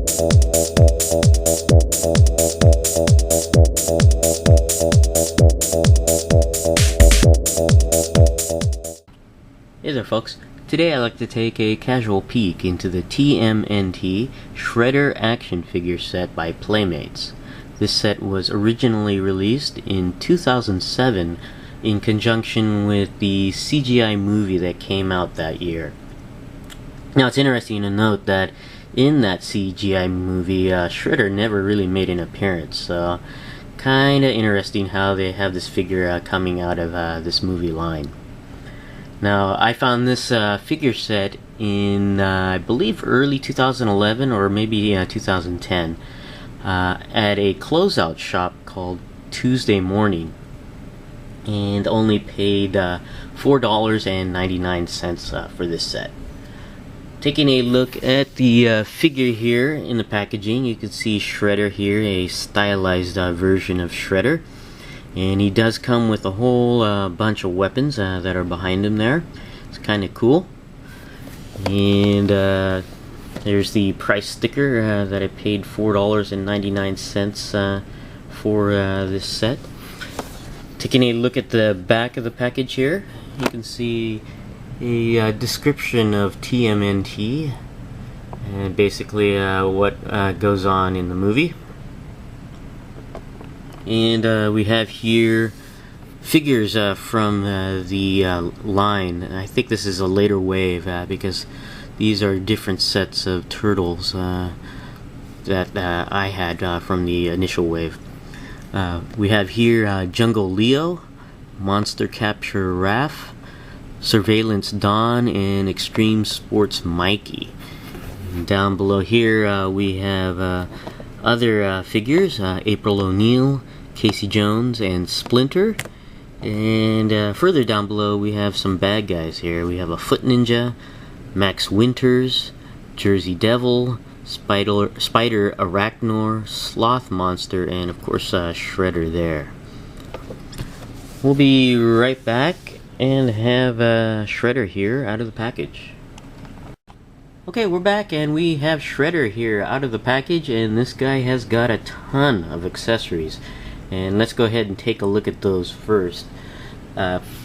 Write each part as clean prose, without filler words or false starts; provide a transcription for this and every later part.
Hey there folks, today I'd like to take a casual peek into the TMNT Shredder action figure set by Playmates. This set was originally released in 2007 in conjunction with the CGI movie that came out that year. Now it's interesting to note that in that CGI movie, Shredder never really made an appearance, so kinda interesting how they have this figure coming out of this movie line. Now, I found this figure set in, I believe, early 2011 or maybe 2010 at a closeout shop called Tuesday Morning, and only paid $4.99 for this set. Taking a look at the figure here in the packaging, you can see Shredder here, a stylized version of Shredder. And he does come with a whole bunch of weapons that are behind him there. It's kind of cool. And there's the price sticker that I paid $4.99 for this set. Taking a look at the back of the package here, you can see a description of TMNT and basically what goes on in the movie. And we have here figures from the line. I think this is a later wave because these are different sets of turtles that I had from the initial wave. We have here Jungle Leo, Monster Capture Raph, Surveillance Dawn, and Extreme Sports Mikey. And down below here we have other figures, April O'Neil, Casey Jones, and Splinter. And further down below we have some bad guys here. We have a Foot Ninja, Max Winters, Jersey Devil, Spider Arachnor, Sloth Monster, and of course Shredder there. We'll be right back and have Shredder here out of the package. Okay, we're back and we have Shredder here out of the package, and this guy has got a ton of accessories. And let's go ahead and take a look at those first.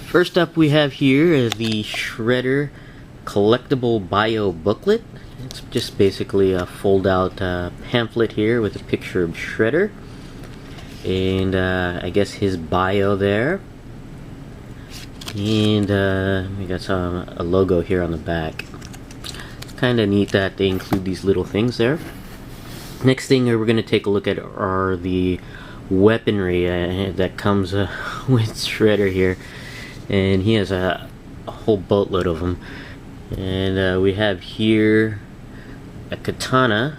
First up we have here the Shredder collectible bio booklet. It's just basically a fold out pamphlet here with a picture of Shredder. And I guess his bio there. And we got a logo here on the back. Kind of neat that they include these little things there. Next thing we're going to take a look at are the weaponry that comes with Shredder here, and he has a whole boatload of them. And we have here a katana,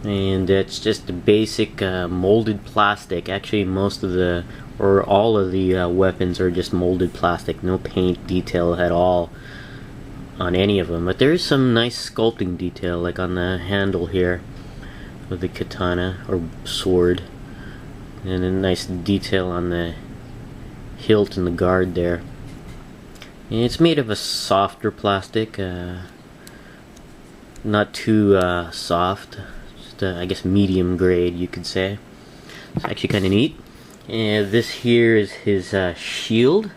and it's just a basic molded plastic. Actually, most of the, or all of the weapons are just molded plastic, no paint detail at all on any of them, but there is some nice sculpting detail, like on the handle here of the katana or sword, and a nice detail on the hilt and the guard there. And it's made of a softer plastic, not too soft, just I guess medium grade you could say. It's actually kind of neat. And this here is his shield.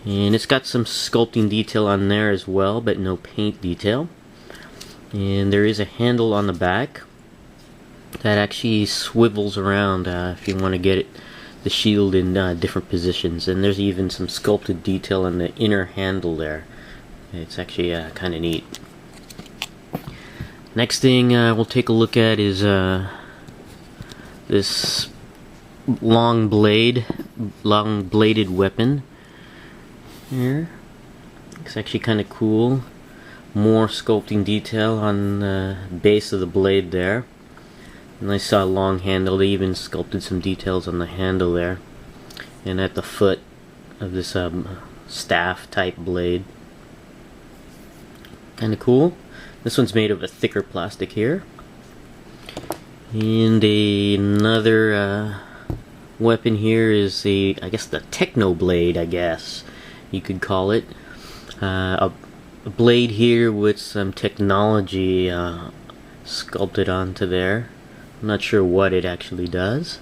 And it's got some sculpting detail on there as well, but no paint detail. And there is a handle on the back that actually swivels around if you want to get the shield in different positions. And there's even some sculpted detail on the inner handle there. It's actually kind of neat. Next thing we'll take a look at is this long bladed weapon here. It's actually kind of cool. More sculpting detail on the base of the blade there. Nice long handle. They even sculpted some details on the handle there, and at the foot of this staff type blade. Kind of cool. This one's made of a thicker plastic here. And another weapon here is I guess the Techno Blade, I guess you could call it. A blade here with some technology sculpted onto there. I'm not sure what it actually does,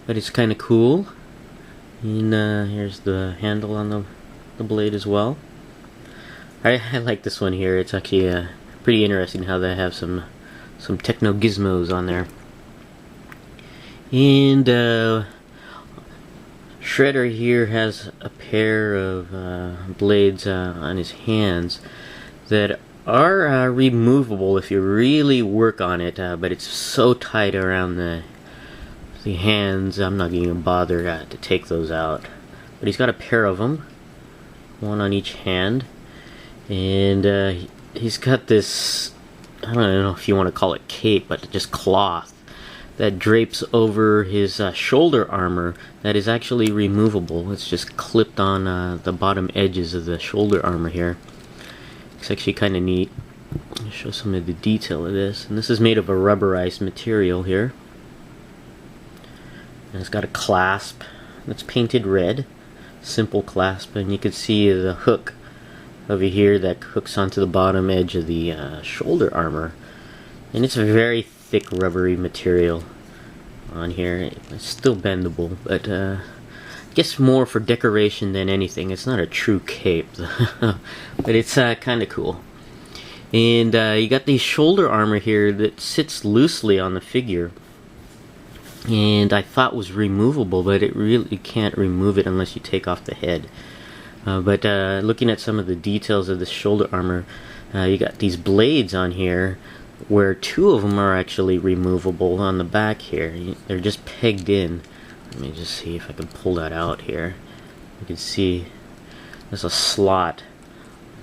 but it's kind of cool. And here's the handle on the blade as well. I like this one here. It's actually pretty interesting how they have some techno gizmos on there. And Shredder here has a pair of blades on his hands that are removable if you really work on it, but it's so tight around the hands, I'm not even bother to take those out. But he's got a pair of them, one on each hand, and he's got this, I don't know if you want to call it cape, but just cloth that drapes over his shoulder armor that is actually removable. It's just clipped on the bottom edges of the shoulder armor here. It's actually kind of neat. I'll show some of the detail of this. And this is made of a rubberized material here. And it's got a clasp that's painted red. Simple clasp, and you can see the hook over here that hooks onto the bottom edge of the shoulder armor. And it's a very thick rubbery material on here. It's still bendable, but I guess more for decoration than anything. It's not a true cape, but it's kind of cool. And you got the shoulder armor here that sits loosely on the figure, and I thought was removable, but it really can't remove it unless you take off the head. But looking at some of the details of the shoulder armor, you got these blades on here where two of them are actually removable on the back here. They're just pegged in. Let me just see if I can pull that out here. You can see there's a slot,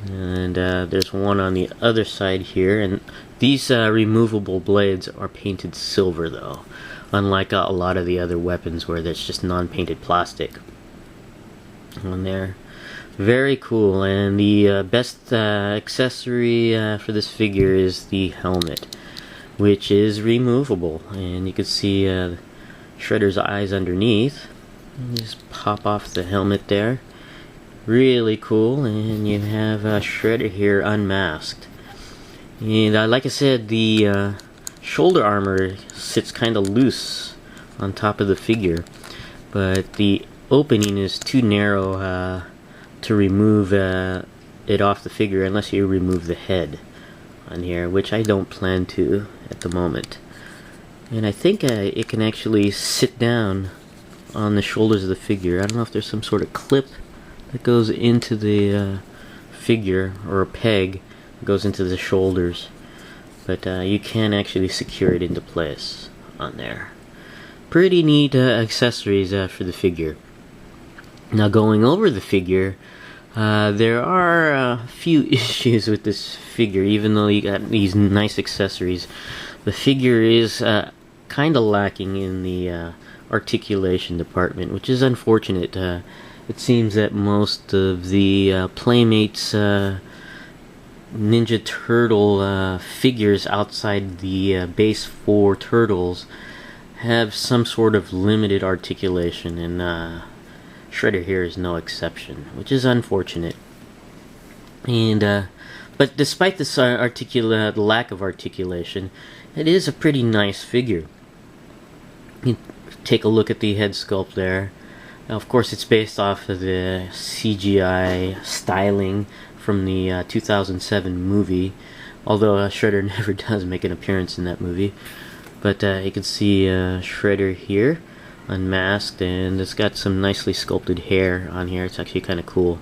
and there's one on the other side here, and these removable blades are painted silver though, unlike a lot of the other weapons where there's just non-painted plastic on there. Very cool. And the best accessory for this figure is the helmet, which is removable, and you can see Shredder's eyes underneath. Just pop off the helmet there. Really cool. And you have Shredder here unmasked. And like I said, the shoulder armor sits kind of loose on top of the figure, but the opening is too narrow to remove it off the figure unless you remove the head on here, which I don't plan to at the moment. And I think it can actually sit down on the shoulders of the figure. I don't know if there's some sort of clip that goes into the figure, or a peg that goes into the shoulders, but you can actually secure it into place on there. Pretty neat accessories for the figure. Now, going over the figure, there are a few issues with this figure. Even though you got these nice accessories, the figure is kind of lacking in the articulation department, which is unfortunate. It seems that most of the Playmates Ninja Turtle figures outside the base 4 turtles have some sort of limited articulation, and Shredder here is no exception, which is unfortunate. And but despite this lack of articulation, it is a pretty nice figure. You take a look at the head sculpt there. Now, of course, it's based off of the CGI styling from the 2007 movie, although Shredder never does make an appearance in that movie. But you can see Shredder here, unmasked, and it's got some nicely sculpted hair on here. It's actually kind of cool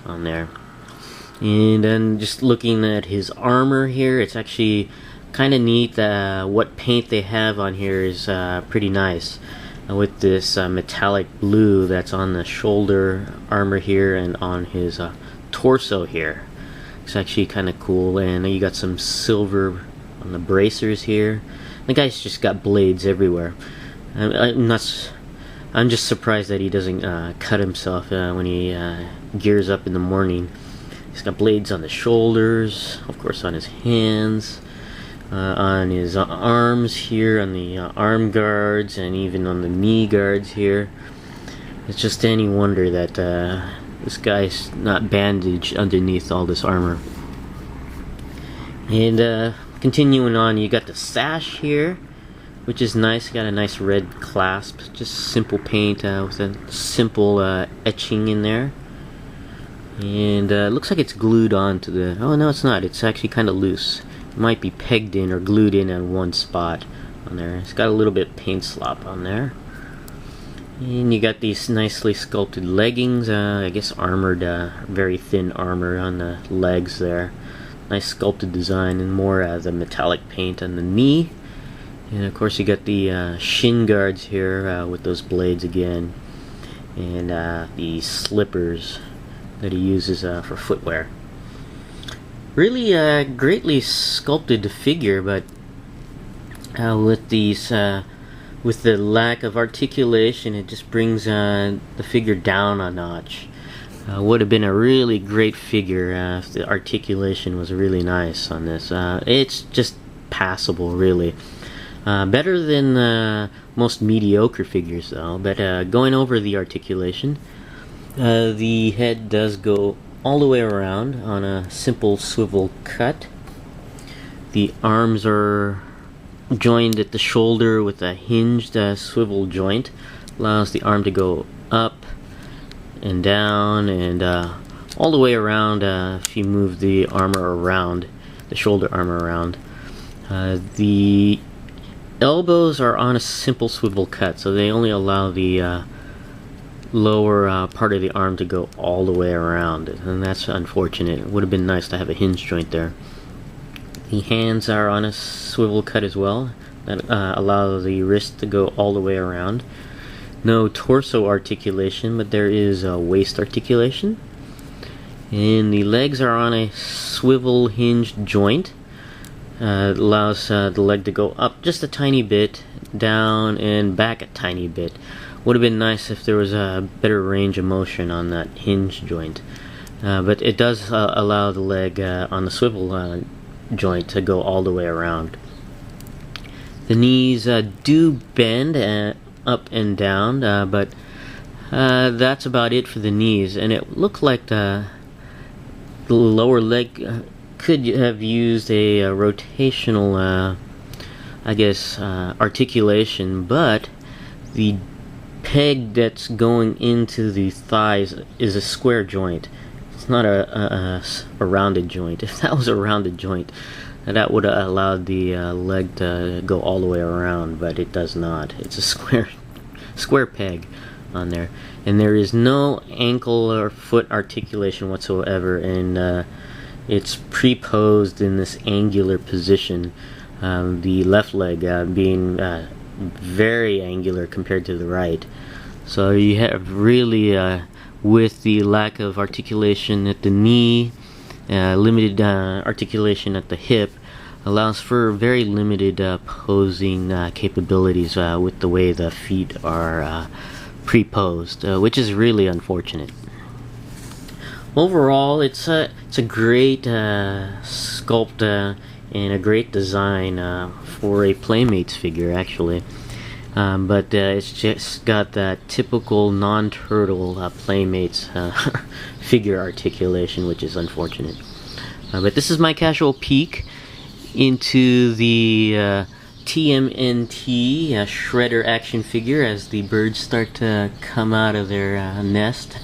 on there. And then just looking at his armor here, it's actually kind of neat. What paint they have on here is pretty nice, with this metallic blue that's on the shoulder armor here and on his torso here. It's actually kind of cool. And you got some silver on the bracers here. The guy's just got blades everywhere. I'm just surprised that he doesn't cut himself when he gears up in the morning. He's got blades on the shoulders, of course on his hands, on his arms here, on the arm guards, and even on the knee guards here. It's just any wonder that this guy's not bandaged underneath all this armor. And Continuing on, you got the sash here, which is nice. Got a nice red clasp, just simple paint with a simple etching in there. And it looks like it's glued on to the... oh no, it's not. It's actually kind of loose. It might be pegged in or glued in on one spot on there. It's got a little bit of paint slop on there. And you got these nicely sculpted leggings. I guess armored, very thin armor on the legs there. Nice sculpted design, and more the metallic paint on the knee. And of course you got the shin guards here with those blades again. And the slippers that he uses for footwear. Really greatly sculpted figure, but with these with the lack of articulation, it just brings the figure down a notch. Would have been a really great figure if the articulation was really nice on this. It's just passable, really. Better than most mediocre figures though, but going over the articulation, the head does go all the way around on a simple swivel cut. The arms are joined at the shoulder with a hinged swivel joint. Allows the arm to go up and down and all the way around if you move the armor around, the shoulder armor around. The elbows are on a simple swivel cut, so they only allow the lower part of the arm to go all the way around, and that's unfortunate. It would have been nice to have a hinge joint there. The hands are on a swivel cut as well, that allow the wrist to go all the way around. No torso articulation, but there is waist articulation. And the legs are on a swivel hinged joint. It allows the leg to go up just a tiny bit, down and back a tiny bit. Would have been nice if there was a better range of motion on that hinge joint. But it does allow the leg on the swivel joint to go all the way around. The knees do bend up and down, but that's about it for the knees. And it looked like the lower leg could have used a rotational, I guess, articulation, but the peg that's going into the thighs is a square joint. It's not a rounded joint. If that was a rounded joint, that would have allowed the leg to go all the way around, but it does not. It's a square peg on there, and there is no ankle or foot articulation whatsoever, and it's pre-posed in this angular position. The left leg being very angular compared to the right. So you have really, with the lack of articulation at the knee, limited articulation at the hip, allows for very limited posing capabilities with the way the feet are pre-posed, which is really unfortunate. Overall, it's a great sculpt and a great design for a Playmates figure, actually. But it's just got that typical non-turtle Playmates figure articulation, which is unfortunate. But this is my casual peek into the TMNT Shredder action figure as the birds start to come out of their nest.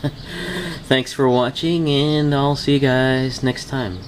Thanks for watching, and I'll see you guys next time.